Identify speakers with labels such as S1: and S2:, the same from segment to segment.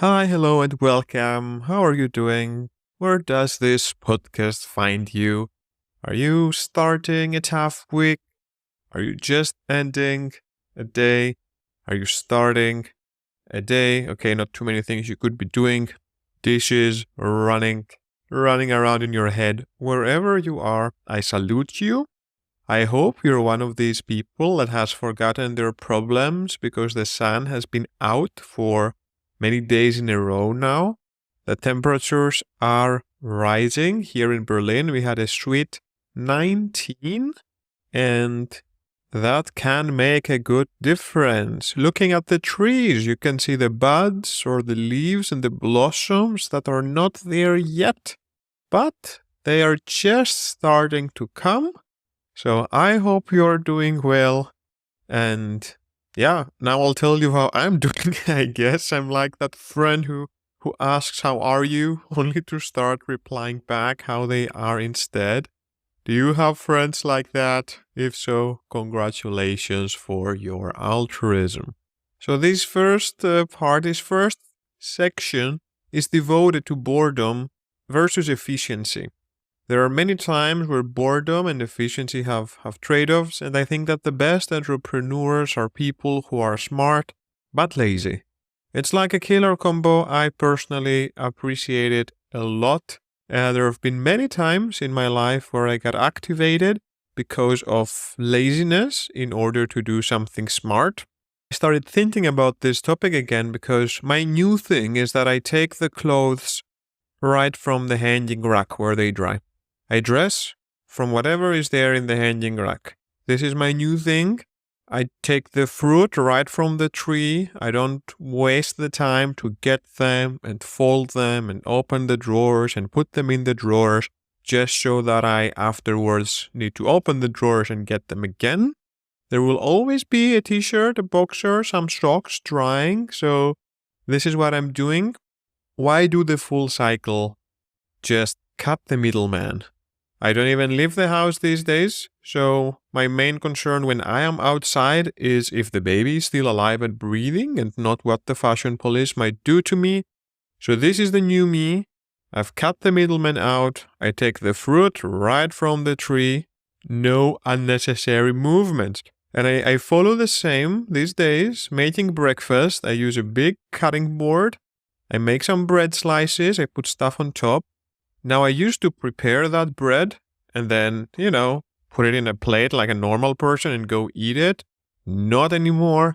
S1: Hi, hello, and welcome. How are you doing? Where does this podcast find you? Are you starting a tough week? Are you just ending a day? Are you starting a day? Okay, not too many things you could be doing. Dishes, running around in your head. Wherever you are, I salute you. I hope you're one of these people that has forgotten their problems because the sun has been out for many days in a row now. The temperatures are rising. Here in Berlin, we had a sweet 19, and that can make a good difference. Looking at the trees, you can see the buds or the leaves and the blossoms that are not there yet, but they are just starting to come. So I hope you're doing well. And yeah, now I'll tell you how I'm doing, I guess. I'm like that friend who asks, "How are you?" only to start replying back how they are instead. Do you have friends like that? If so, congratulations for your altruism. So this first section is devoted to boredom versus efficiency. There are many times where boredom and efficiency have trade-offs, and I think that the best entrepreneurs are people who are smart but lazy. It's like a killer combo. I personally appreciate it a lot. There have been many times in my life where I got activated because of laziness in order to do something smart. I started thinking about this topic again because my new thing is that I take the clothes right from the hanging rack where they dry. I dress from whatever is there in the hanging rack. This is my new thing. I take the fruit right from the tree. I don't waste the time to get them and fold them and open the drawers and put them in the drawers just so that I afterwards need to open the drawers and get them again. There will always be a t-shirt, a boxer, some socks drying. So this is what I'm doing. Why do the full cycle? Just cut the middleman. I don't even leave the house these days, so my main concern when I am outside is if the baby is still alive and breathing and not what the fashion police might do to me. So this is the new me. I've cut the middleman out. I take the fruit right from the tree. No unnecessary movements. And I follow the same these days. Making breakfast, I use a big cutting board. I make some bread slices. I put stuff on top. Now, I used to prepare that bread and then, put it in a plate like a normal person and go eat it. Not anymore.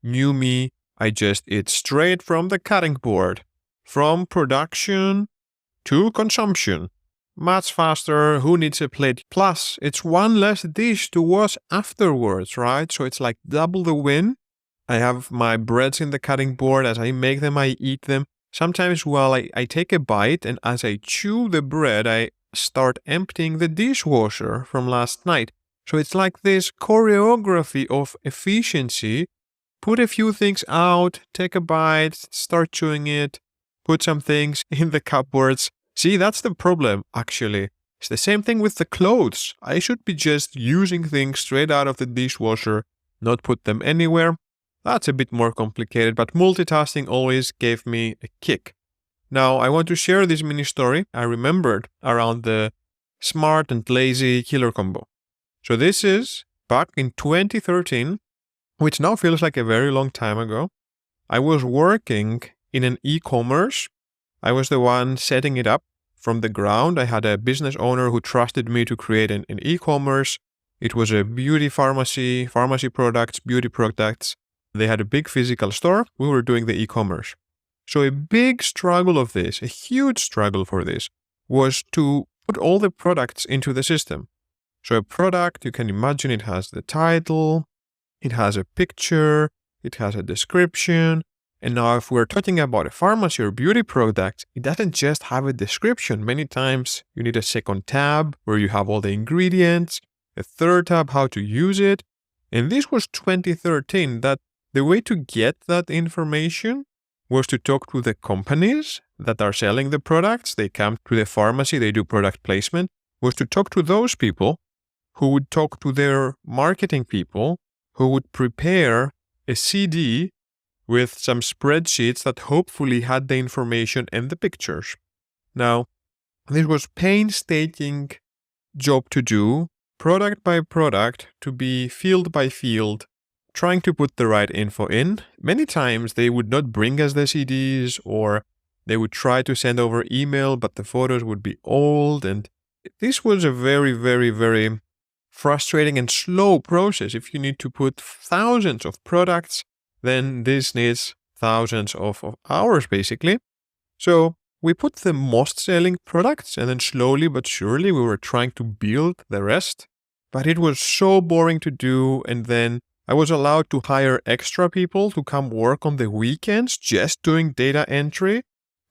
S1: New me, I just eat straight from the cutting board. From production to consumption. Much faster. Who needs a plate? Plus, it's one less dish to wash afterwards, right? So it's like double the win. I have my breads in the cutting board. As I make them, I eat them. Sometimes while I take a bite and as I chew the bread, I start emptying the dishwasher from last night. So it's like this choreography of efficiency. Put a few things out, take a bite, start chewing it, put some things in the cupboards. See, that's the problem, actually. It's the same thing with the clothes. I should be just using things straight out of the dishwasher, not put them anywhere. That's a bit more complicated, but multitasking always gave me a kick. Now, I want to share this mini story I remembered around the smart and lazy killer combo. So this is back in 2013, which now feels like a very long time ago. I was working in an e-commerce. I was the one setting it up from the ground. I had a business owner who trusted me to create an e-commerce. It was a beauty pharmacy products, beauty products. They had a big physical store. We were doing the e-commerce. So a big struggle of this, a huge struggle for this, was to put all the products into the system. So a product, you can imagine it has the title, it has a picture, it has a description. And now if we're talking about a pharmacy or beauty product, it doesn't just have a description. Many times you need a second tab where you have all the ingredients, a third tab how to use it. And this was 2013, that the way to get that information was to talk to the companies that are selling the products. They come to the pharmacy, they do product placement, was to talk to those people who would talk to their marketing people, who would prepare a CD with some spreadsheets that hopefully had the information and the pictures. Now, this was painstaking job to do, product by product, to be field by field, trying to put the right info in. Many times they would not bring us the CDs, or they would try to send over email, but the photos would be old. And this was a very, very, very frustrating and slow process. If you need to put thousands of products, then this needs thousands of hours, basically. So we put the most selling products, and then slowly but surely we were trying to build the rest. But it was so boring to do, and then I was allowed to hire extra people to come work on the weekends just doing data entry.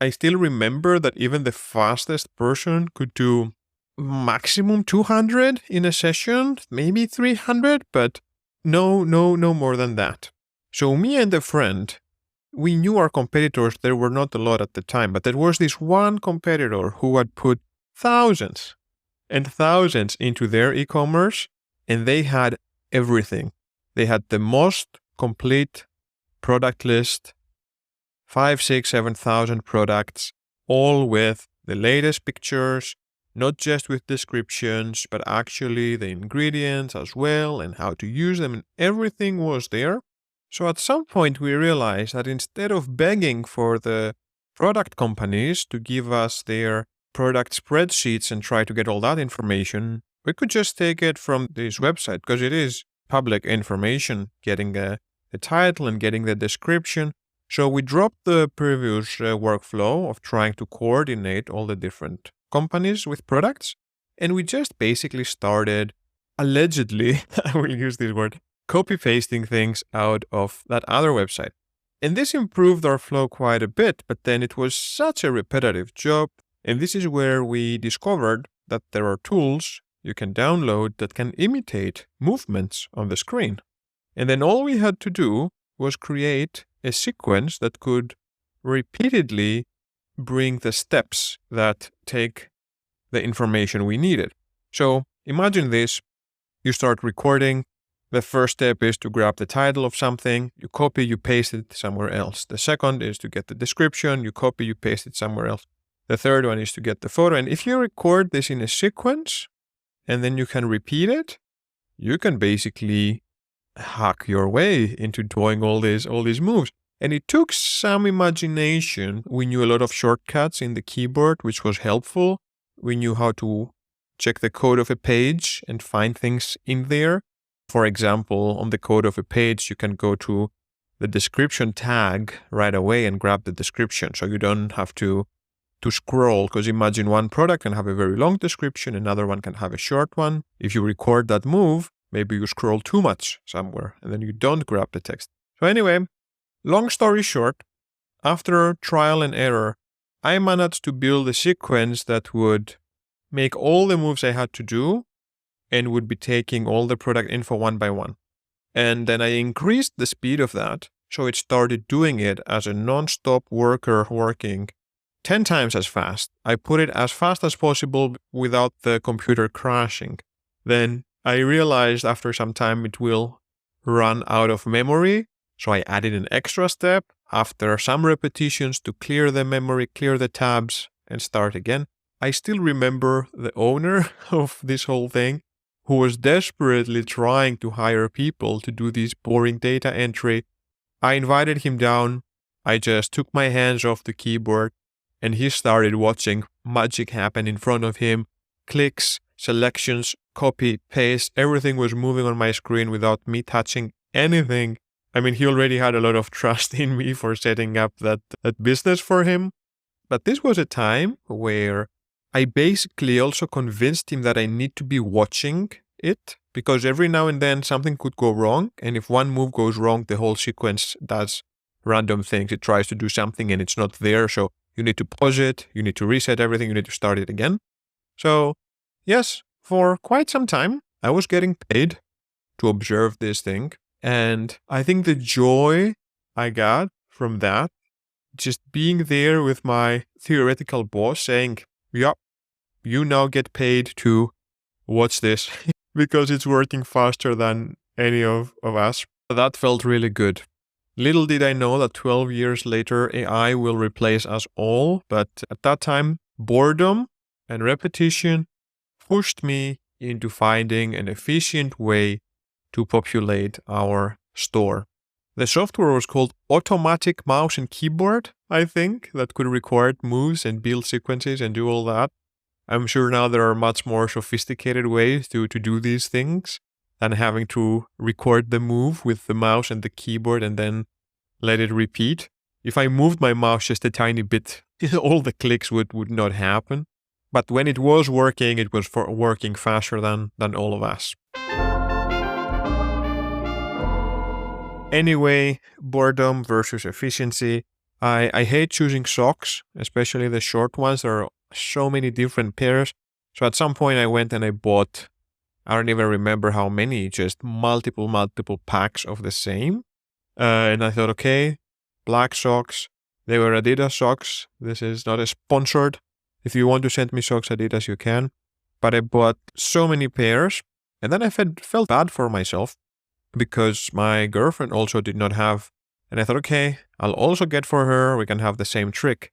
S1: I still remember that even the fastest person could do maximum 200 in a session, maybe 300, but no more than that. So me and a friend, we knew our competitors. There were not a lot at the time, but there was this one competitor who had put thousands and thousands into their e-commerce, and they had everything. They had the most complete product list, 5, 6, 7,000 products, all with the latest pictures, not just with descriptions, but actually the ingredients as well and how to use them, and everything was there. So at some point we realized that instead of begging for the product companies to give us their product spreadsheets and try to get all that information, we could just take it from this website, because it is public information, getting the title and getting the description. So we dropped the previous workflow of trying to coordinate all the different companies with products, and we just basically started, allegedly, I will use this word, copy-pasting things out of that other website. And this improved our flow quite a bit, but then it was such a repetitive job. And this is where we discovered that there are tools you can download that can imitate movements on the screen. And then all we had to do was create a sequence that could repeatedly bring the steps that take the information we needed. So imagine this. You start recording. The first step is to grab the title of something, you copy, you paste it somewhere else. The second is to get the description, you copy, you paste it somewhere else. The third one is to get the photo. And if you record this in a sequence, and then you can repeat it, you can basically hack your way into doing all these moves. And it took some imagination. We knew a lot of shortcuts in the keyboard, which was helpful. We knew how to check the code of a page and find things in there. For example, on the code of a page, you can go to the description tag right away and grab the description. So you don't have to scroll, because imagine one product can have a very long description, another one can have a short one. If you record that move, maybe you scroll too much somewhere and then you don't grab the text. So anyway, long story short, after trial and error, I managed to build a sequence that would make all the moves I had to do and would be taking all the product info one by one. And then I increased the speed of that, so it started doing it as a non-stop worker working 10 times as fast. I put it as fast as possible without the computer crashing. Then I realized after some time it will run out of memory, so I added an extra step after some repetitions to clear the memory, clear the tabs, and start again. I still remember the owner of this whole thing, who was desperately trying to hire people to do this boring data entry. I invited him down. I just took my hands off the keyboard, and he started watching magic happen in front of him. Clicks, selections, copy, paste, everything was moving on my screen without me touching anything. I mean, he already had a lot of trust in me for setting up that business for him. But this was a time where I basically also convinced him that I need to be watching it, because every now and then something could go wrong. And if one move goes wrong, the whole sequence does random things. It tries to do something and it's not there. So you need to pause it. You need to reset everything. You need to start it again. So yes, for quite some time, I was getting paid to observe this thing. And I think the joy I got from that, just being there with my theoretical boss saying, "Yup, you now get paid to watch this because it's working faster than any of us." That felt really good. Little did I know that 12 years later, AI will replace us all. But at that time, boredom and repetition pushed me into finding an efficient way to populate our store. The software was called Automatic Mouse and Keyboard, I think, that could record moves and build sequences and do all that. I'm sure now there are much more sophisticated ways to do these things than having to record the move with the mouse and the keyboard and then let it repeat. If I moved my mouse just a tiny bit, all the clicks would not happen. But when it was working, it was working faster than all of us. Anyway, boredom versus efficiency. I hate choosing socks, especially the short ones. There are so many different pairs. So at some point I went and I bought, I don't even remember how many, just multiple packs of the same. And I thought, okay, black socks. They were Adidas socks. This is not a sponsored. If you want to send me socks, Adidas, you can. But I bought so many pairs. And then I felt bad for myself because my girlfriend also did not have. And I thought, okay, I'll also get for her. We can have the same trick.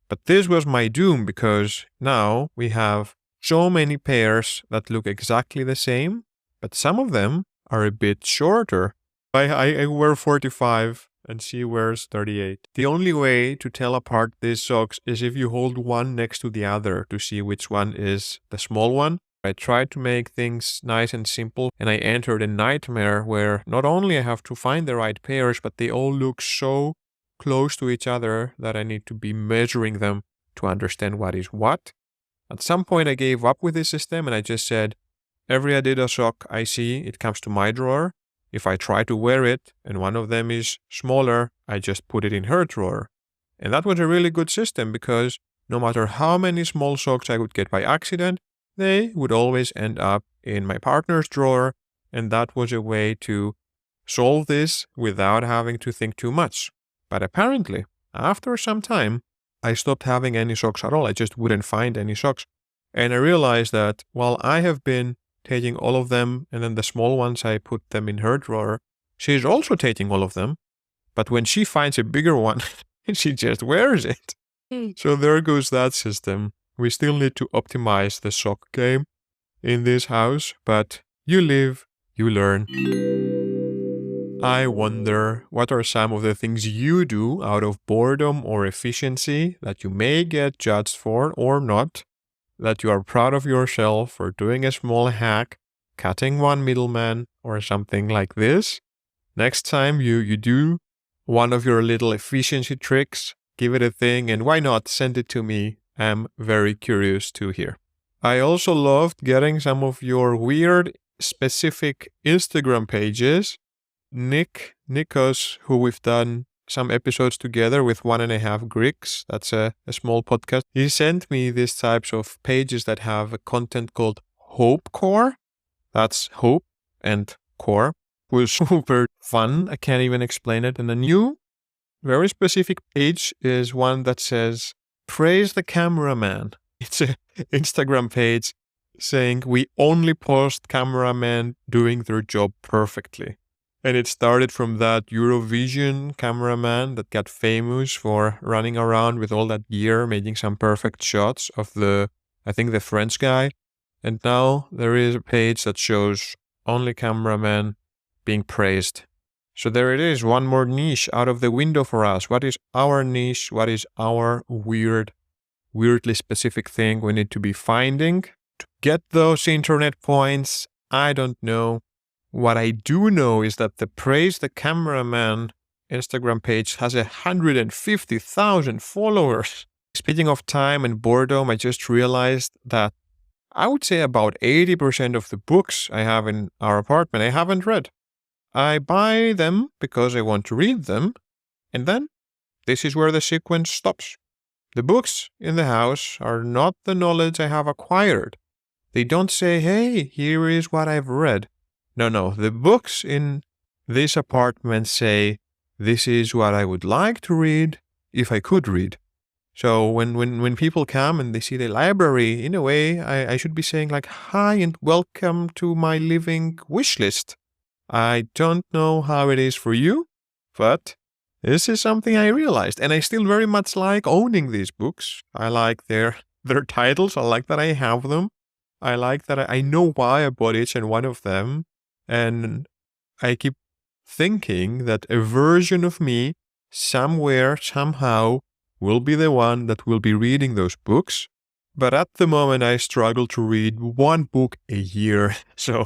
S1: But this was my doom because now we have so many pairs that look exactly the same, but some of them are a bit shorter. I wear 45 and she wears 38. The only way to tell apart these socks is if you hold one next to the other to see which one is the small one. I tried to make things nice and simple, and I entered a nightmare where not only I have to find the right pairs, but they all look so close to each other that I need to be measuring them to understand what is what. At some point I gave up with this system and I just said, every Adidas sock I see, it comes to my drawer. If I try to wear it and one of them is smaller, I just put it in her drawer. And that was a really good system because no matter how many small socks I would get by accident, they would always end up in my partner's drawer. And that was a way to solve this without having to think too much. But apparently, after some time, I stopped having any socks at all. I just wouldn't find any socks. And I realized that while I have been taking all of them and then the small ones, I put them in her drawer, she's also taking all of them. But when she finds a bigger one, she just wears it. So there goes that system. We still need to optimize the sock game in this house, but you live, you learn. I wonder what are some of the things you do out of boredom or efficiency that you may get judged for or not, that you are proud of yourself for doing a small hack, cutting one middleman or something like this. Next time you do one of your little efficiency tricks, give it a thing and why not send it to me. I'm very curious to hear. I also loved getting some of your weird specific Instagram pages. Nikos, who we've done some episodes together with 1.5 Greeks, that's a small podcast. He sent me these types of pages that have a content called Hope Core. That's hope and core. It was super fun. I can't even explain it. And the new, very specific page is one that says, praise the cameraman. It's an Instagram page saying we only post cameramen doing their job perfectly. And it started from that Eurovision cameraman that got famous for running around with all that gear, making some perfect shots of the French guy. And now there is a page that shows only cameramen being praised. So there it is, one more niche out of the window for us. What is our niche? What is our weirdly specific thing we need to be finding to get those internet points? I don't know. What I do know is that the Praise the Cameraman Instagram page has 150,000 followers. Speaking of time and boredom, I just realized that I would say about 80% of the books I have in our apartment I haven't read. I buy them because I want to read them, and then this is where the sequence stops. The books in the house are not the knowledge I have acquired. They don't say, hey, here is what I've read. No, the books in this apartment say, this is what I would like to read if I could read. So when people come and they see the library, in a way, I should be saying like, hi and welcome to my living wish list. I don't know how it is for you, but This is something I realized, and I still very much like owning these books. I like their titles. I like that I have them. I like that I know why I bought each and one of them. And I keep thinking that a version of me somewhere, somehow, will be the one that will be reading those books. But at the moment, I struggle to read one book a year. So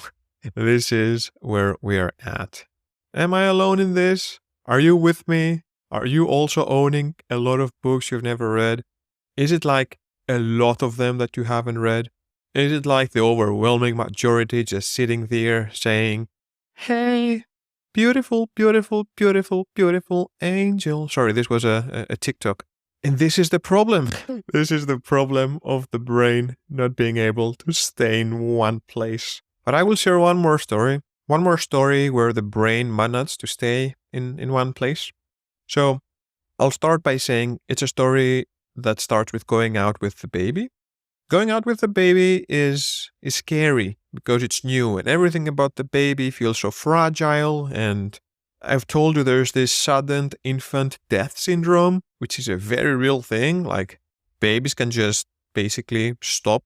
S1: this is where we are at. Am I alone in this? Are you with me? Are you also owning a lot of books you've never read? Is it like a lot of them that you haven't read? Is it like the overwhelming majority just sitting there saying, hey, beautiful, beautiful, beautiful, beautiful angel? Sorry, this was a TikTok. And this is the problem. This is the problem of the brain not being able to stay in one place. But I will share one more story. One more story where the brain managed to stay in one place. So I'll start by saying it's a story that starts with going out with the baby. Going out with the baby is scary because it's new and everything about the baby feels so fragile. And I've told you there's this sudden infant death syndrome, which is a very real thing. Like babies can just basically stop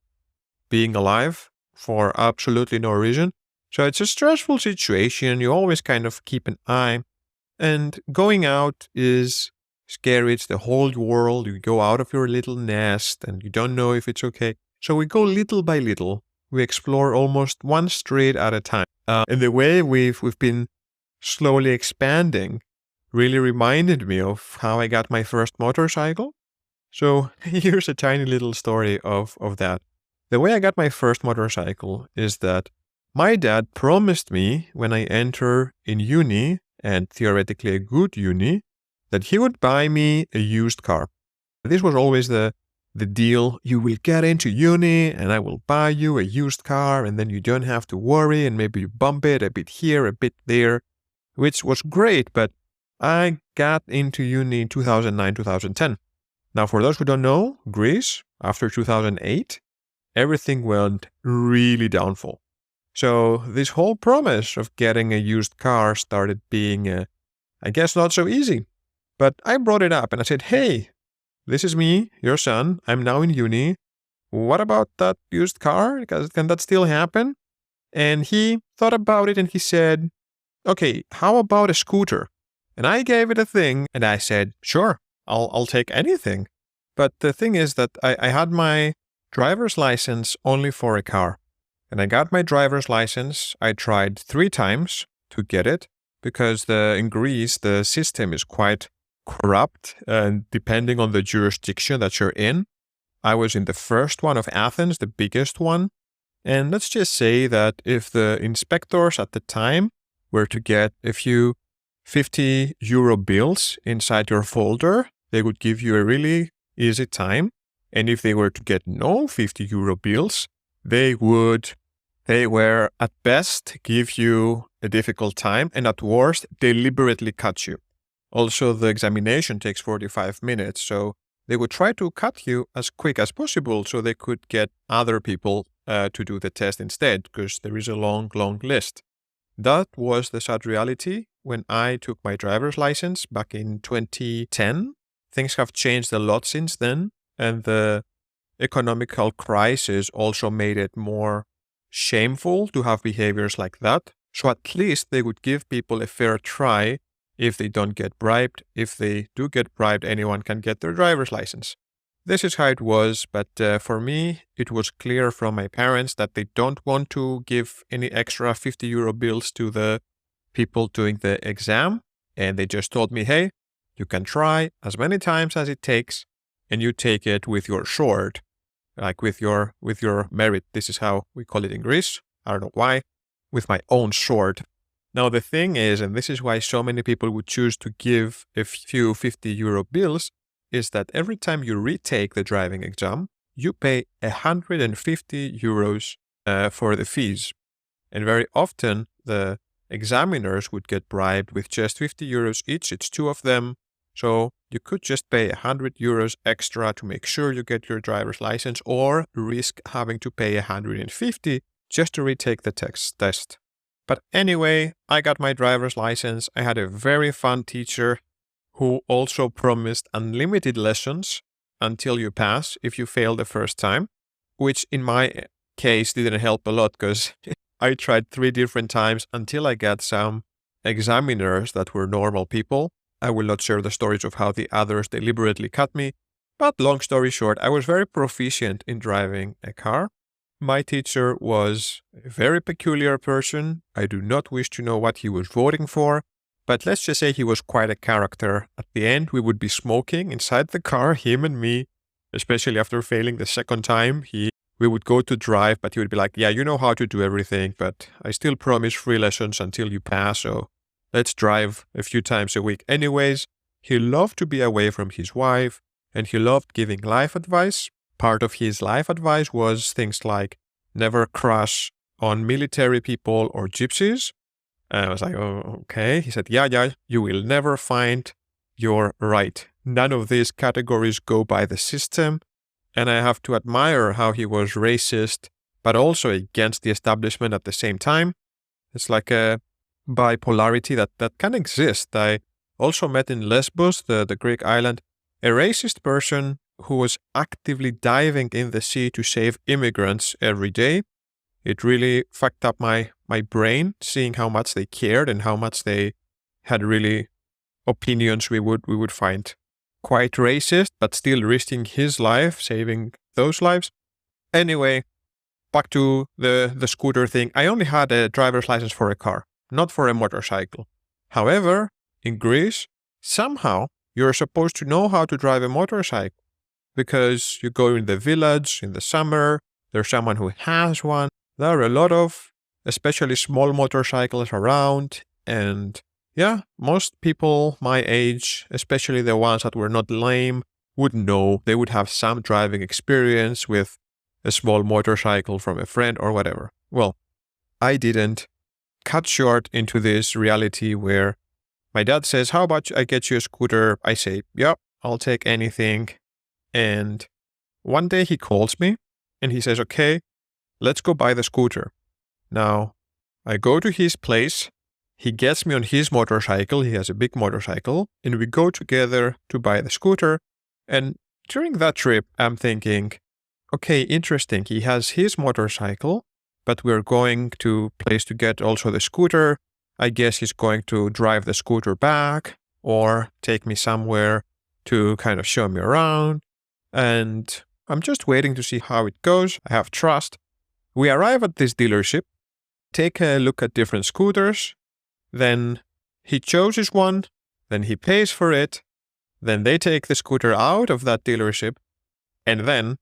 S1: being alive for absolutely no reason. So it's a stressful situation. You always kind of keep an eye. And going out is scary. It's the whole world. You go out of your little nest and you don't know if it's okay. So we go little by little. We explore almost one street at a time. And the way we've been slowly expanding really reminded me of how I got my first motorcycle. So here's a tiny little story of that. The way I got my first motorcycle is that my dad promised me when I enter in uni, and theoretically a good uni, that he would buy me a used car. This was always the deal. You will get into uni and I will buy you a used car and then you don't have to worry and maybe you bump it a bit here, a bit there, which was great. But I got into uni in 2009, 2010. Now, for those who don't know, Greece, after 2008, everything went really downfall. So this whole promise of getting a used car started being, I guess, not so easy. But I brought it up and I said, hey, this is me, your son. I'm now in uni. What about that used car? Can that still happen? And he thought about it and he said, okay, how about a scooter? And I gave it a thing and I said, sure, I'll take anything. But the thing is that I had my driver's license only for a car. And I got my driver's license. I tried 3 times to get it because in Greece, the system is quite corrupt and depending on the jurisdiction that you're in. I was in the first one of Athens, the biggest one. And let's just say that if the inspectors at the time were to get a few 50 euro bills inside your folder, they would give you a really easy time. And if they were to get no 50 euro bills, they were at best give you a difficult time and at worst deliberately cut you. Also, the examination takes 45 minutes, so they would try to cut you as quick as possible so they could get other people to do the test instead, because there is a long, long list. That was the sad reality when I took my driver's license back in 2010. Things have changed a lot since then, and the economical crisis also made it more shameful to have behaviors like that. So at least they would give people a fair try if they don't get bribed. If they do get bribed, anyone can get their driver's license. This is how it was, but for me, it was clear from my parents that they don't want to give any extra 50 euro bills to the people doing the exam. And they just told me, hey, you can try as many times as it takes, and you take it with your sword, like with your merit. This is how we call it in Greece. I don't know why. With my own sword. Now the thing is, and this is why so many people would choose to give a few 50 euro bills, is that every time you retake the driving exam, you pay 150 euros for the fees. And very often the examiners would get bribed with just 50 euros each. It's 2 of them. So you could just pay 100 euros extra to make sure you get your driver's license, or risk having to pay 150 just to retake the test. But anyway, I got my driver's license. I had a very fun teacher who also promised unlimited lessons until you pass if you fail the first time, which in my case didn't help a lot because I tried 3 different times until I got some examiners that were normal people. I will not share the stories of how the others deliberately cut me, but long story short, I was very proficient in driving a car. My teacher was a very peculiar person. I do not wish to know what he was voting for, but let's just say he was quite a character. At the end, we would be smoking inside the car, him and me, especially after failing the second time. We would go to drive, but he would be like, yeah, you know how to do everything, but I still promise free lessons until you pass, so let's drive a few times a week. Anyways, he loved to be away from his wife, and he loved giving life advice. Part of his life advice was things like never crush on military people or gypsies. And I was like, oh, okay. He said, yeah, you will never find your right. None of these categories go by the system. And I have to admire how he was racist, but also against the establishment at the same time. It's like a bipolarity that can exist. I also met in Lesbos, the Greek island, a racist person who was actively diving in the sea to save immigrants every day. It really fucked up my brain, seeing how much they cared and how much they had really opinions we would find quite racist, but still risking his life, saving those lives. Anyway, back to the scooter thing. I only had a driver's license for a car, not for a motorcycle. However, in Greece, somehow you're supposed to know how to drive a motorcycle because you go in the village in the summer, there's someone who has one. There are a lot of, especially small motorcycles around, and yeah, most people my age, especially the ones that were not lame, would know. They would have some driving experience with a small motorcycle from a friend or whatever. Well, I didn't. Cut short into this reality where my dad says, how about I get you a scooter? I say, yep, I'll take anything. And one day he calls me and he says, okay, let's go buy the scooter. Now, I go to his place. He gets me on his motorcycle. He has a big motorcycle. And we go together to buy the scooter. And during that trip, I'm thinking, okay, interesting. He has his motorcycle, but we're going to place to get also the scooter. I guess he's going to drive the scooter back or take me somewhere to kind of show me around. And I'm just waiting to see how it goes. I have trust. We arrive at this dealership, take a look at different scooters. Then he chooses one. Then he pays for it. Then they take the scooter out of that dealership. And then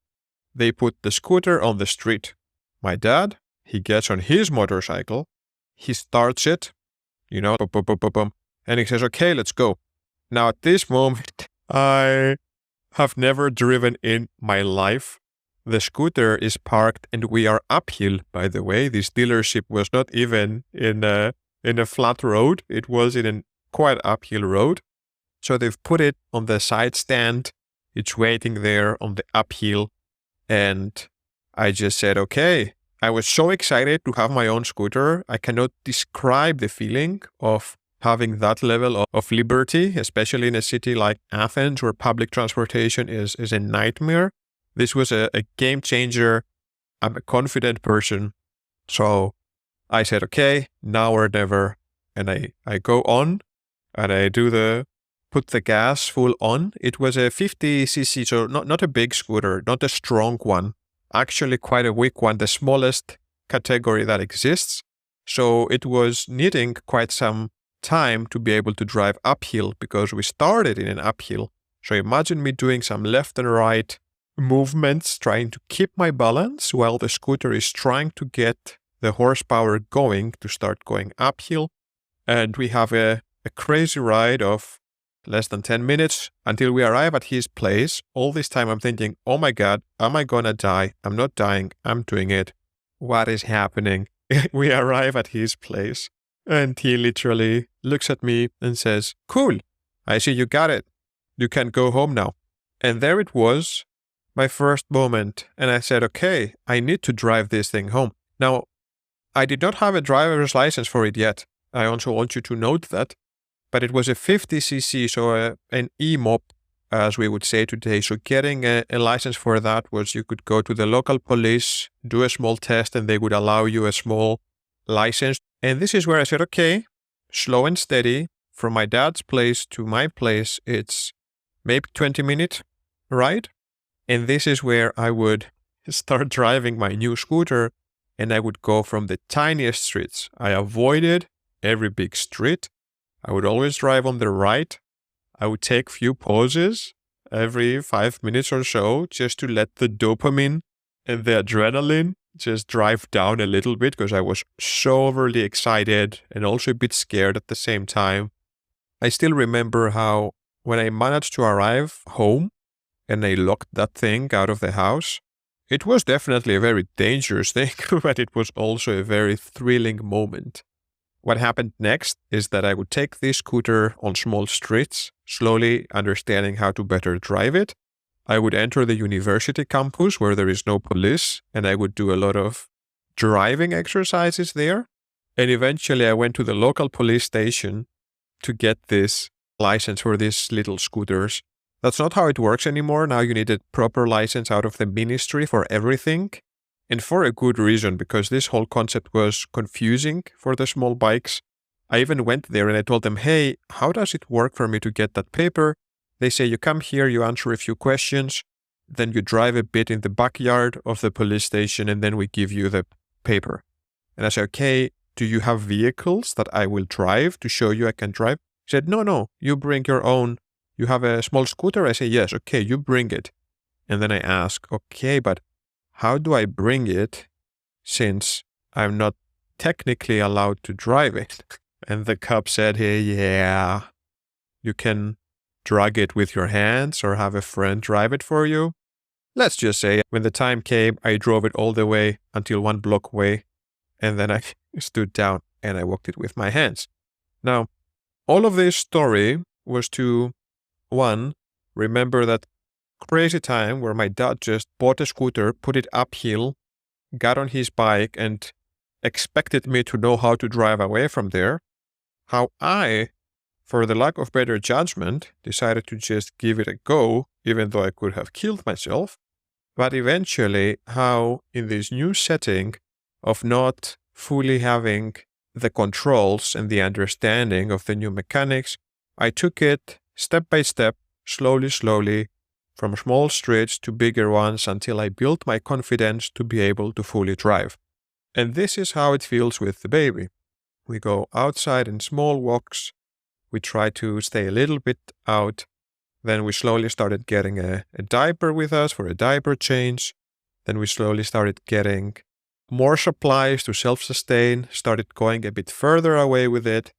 S1: they put the scooter on the street. My dad, he gets on his motorcycle. He starts it, boom, boom, boom, boom, boom. And he says, okay, let's go. Now at this moment, I have never driven in my life. The scooter is parked and we are uphill, by the way. This dealership was not even in a flat road. It was in a quite uphill road. So they've put it on the side stand. It's waiting there on the uphill. And I just said, okay. I was so excited to have my own scooter. I cannot describe the feeling of having that level of liberty, especially in a city like Athens where public transportation is a nightmare. This was a game changer. I'm a confident person. So I said, okay, now or never. And I go on and I put the gas full on. It was a 50cc, so not a big scooter, not a strong one. Actually quite a weak one, the smallest category that exists. So it was needing quite some time to be able to drive uphill because we started in an uphill. So imagine me doing some left and right movements, trying to keep my balance while the scooter is trying to get the horsepower going to start going uphill. And we have a crazy ride of less than 10 minutes until we arrive at his place. All this time I'm thinking, oh my God, am I gonna die? I'm not dying. I'm doing it. What is happening? We arrive at his place and he literally looks at me and says, cool, I see you got it. You can go home now. And there it was, my first moment. And I said, okay, I need to drive this thing home. Now, I did not have a driver's license for it yet. I also want you to note that. but it was a 50cc, so an e-mop, as we would say today. So getting a license for that was you could go to the local police, do a small test, and they would allow you a small license. And this is where I said, okay, slow and steady. From my dad's place to my place, it's maybe 20-minute ride. And this is where I would start driving my new scooter, and I would go from the tiniest streets. I avoided every big street. I would always drive on the right. I would take few pauses every 5 minutes or so just to let the dopamine and the adrenaline just drive down a little bit, because I was so overly excited and also a bit scared at the same time. I still remember how when I managed to arrive home and I locked that thing out of the house, it was definitely a very dangerous thing, but it was also a very thrilling moment. What happened next is that I would take this scooter on small streets, slowly understanding how to better drive it. I would enter the university campus where there is no police, and I would do a lot of driving exercises there. And eventually I went to the local police station to get this license for these little scooters. That's not how it works anymore. Now you need a proper license out of the ministry for everything. And for a good reason, because this whole concept was confusing for the small bikes. I even went there and I told them, hey, how does it work for me to get that paper? They say, you come here, you answer a few questions, then you drive a bit in the backyard of the police station, and then we give you the paper. And I said, okay, do you have vehicles that I will drive to show you I can drive? He said, no, you bring your own. You have a small scooter? I say, yes, okay, you bring it. And then I ask, okay, but how do I bring it since I'm not technically allowed to drive it? And the cop said, hey, yeah, you can drag it with your hands or have a friend drive it for you. Let's just say when the time came, I drove it all the way until 1 block away, and then I stood down and I walked it with my hands. Now, all of this story was to, one, remember that crazy time where my dad just bought a scooter, put it uphill, got on his bike, and expected me to know how to drive away from there. How I, for the lack of better judgment, decided to just give it a go, even though I could have killed myself. But eventually, how in this new setting of not fully having the controls and the understanding of the new mechanics, I took it step by step, slowly, from small streets to bigger ones until I built my confidence to be able to fully drive. And this is how it feels with the baby. We go outside in small walks. We try to stay a little bit out. Then we slowly started getting a diaper with us for a diaper change. Then we slowly started getting more supplies to self-sustain, started going a bit further away with it.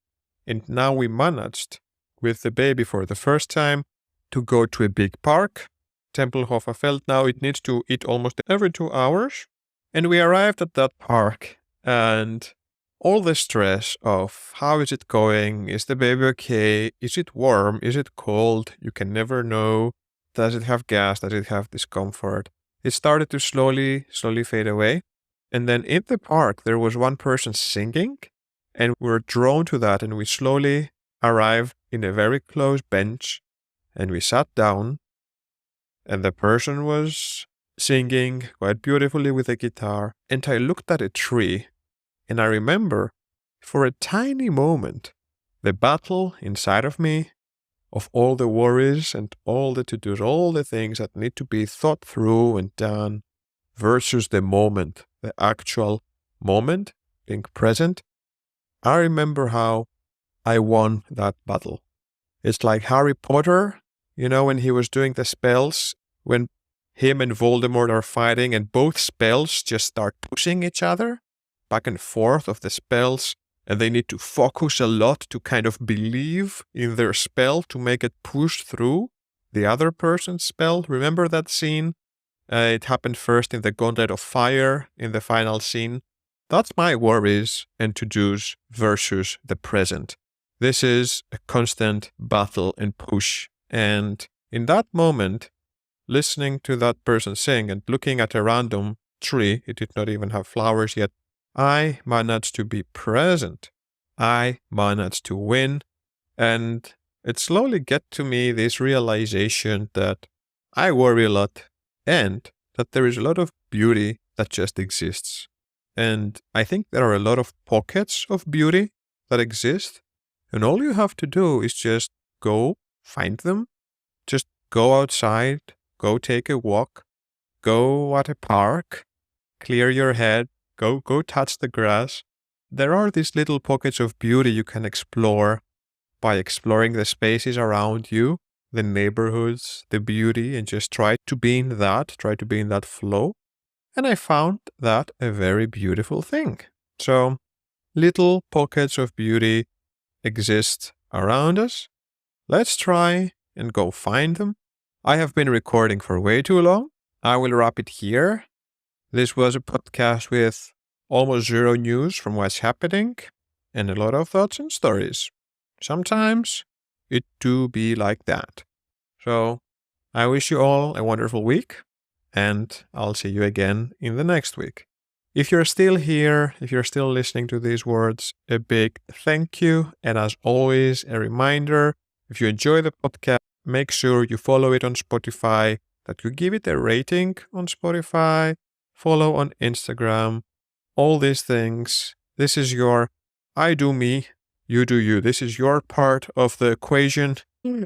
S1: And now we managed, with the baby for the first time, to go to a big park. Tempelhofer Feld. Now it needs to eat almost every 2 hours. And we arrived at that park, and all the stress of how is it going? Is the baby okay? Is it warm? Is it cold? You can never know. Does it have gas? Does it have discomfort? It started to slowly fade away. And then in the park, there was one person singing, and we were drawn to that, and we slowly arrived in a very close bench, and we sat down, and the person was singing quite beautifully with a guitar, and I looked at a tree, and I remember, for a tiny moment, the battle inside of me of all the worries and all the to-dos, all the things that need to be thought through and done, versus the moment, the actual moment, being present. I remember how I won that battle. It's like Harry Potter, when he was doing the spells, when him and Voldemort are fighting and both spells just start pushing each other back and forth of the spells, and they need to focus a lot to kind of believe in their spell to make it push through the other person's spell. Remember that scene? It happened first in the Gauntlet of Fire in the final scene. That's my worries and to-dos versus the present. This is a constant battle and push. And in that moment, listening to that person sing and looking at a random tree, it did not even have flowers yet, I managed to be present. I managed to win. And it slowly get to me this realization that I worry a lot and that there is a lot of beauty that just exists. And I think there are a lot of pockets of beauty that exist. And all you have to do is just go find them. Just go outside, go take a walk, go at a park, clear your head, go touch the grass. There are these little pockets of beauty you can explore by exploring the spaces around you, the neighborhoods, the beauty, and just try to be in that flow. And I found that a very beautiful thing. So, little pockets of beauty exist around us. Let's try and go find them. I have been recording for way too long. I will wrap it here. This was a podcast with almost zero news from what's happening and a lot of thoughts and stories. Sometimes it do be like that. So I wish you all a wonderful week, and I'll see you again in the next week. If you're still here, if you're still listening to these words, a big thank you. And as always, a reminder, if you enjoy the podcast, make sure you follow it on Spotify, that you give it a rating on Spotify, follow on Instagram, all these things. This is your I do me, you do you. This is your part of the equation.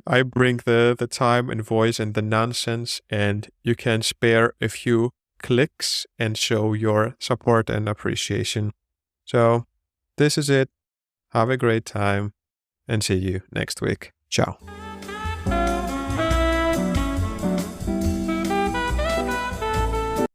S1: I bring the time and voice and the nonsense, and you can spare a few clicks and show your support and appreciation. So this is it. Have a great time and see you next week. Ciao.